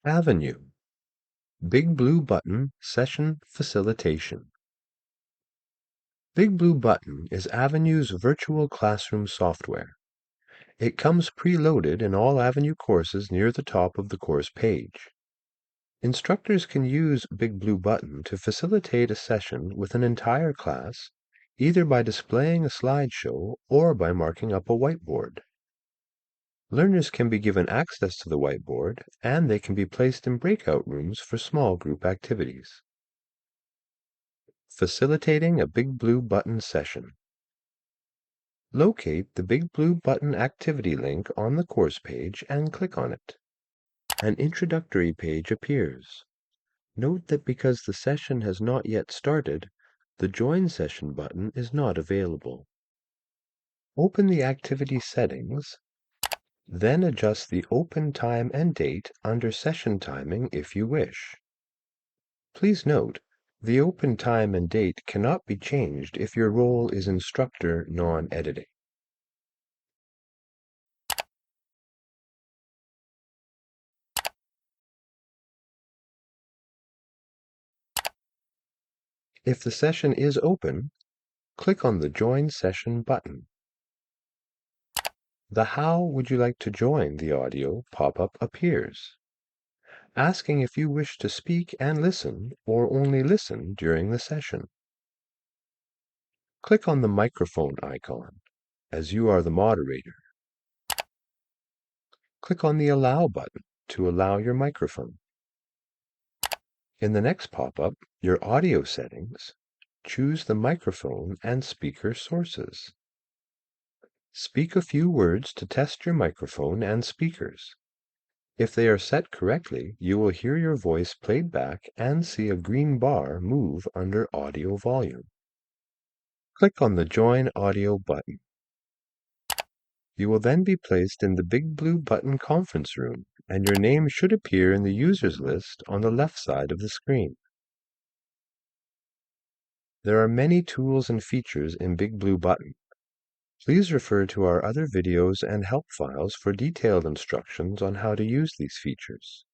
Avenue. BigBlueButton Session Facilitation. BigBlueButton is Avenue's virtual classroom software. It comes preloaded in all Avenue courses near the top of the course page. Instructors can use BigBlueButton to facilitate a session with an entire class, either by displaying a slideshow or by marking up a whiteboard. Learners can be given access to the whiteboard, and they can be placed in breakout rooms for small group activities. Facilitating a BigBlueButton session. Locate the BigBlueButton activity link on the course page and click on it. An introductory page appears. Note that because the session has not yet started, the Join Session button is not available. Open the activity settings, then adjust the open time and date under session timing if you wish. Please note, the open time and date cannot be changed if your role is instructor non-editing. If the session is open, click on the Join Session button. The How would you like to join the audio pop-up appears, asking if you wish to speak and listen or only listen during the session. Click on the microphone icon, as you are the moderator. Click on the Allow button to allow your microphone. In the next pop-up, your audio settings, choose the microphone and speaker sources. Speak a few words to test your microphone and speakers. If they are set correctly, you will hear your voice played back and see a green bar move under Audio Volume. Click on the Join Audio button. You will then be placed in the BigBlueButton conference room, and your name should appear in the users list on the left side of the screen. There are many tools and features in BigBlueButton. Please refer to our other videos and help files for detailed instructions on how to use these features.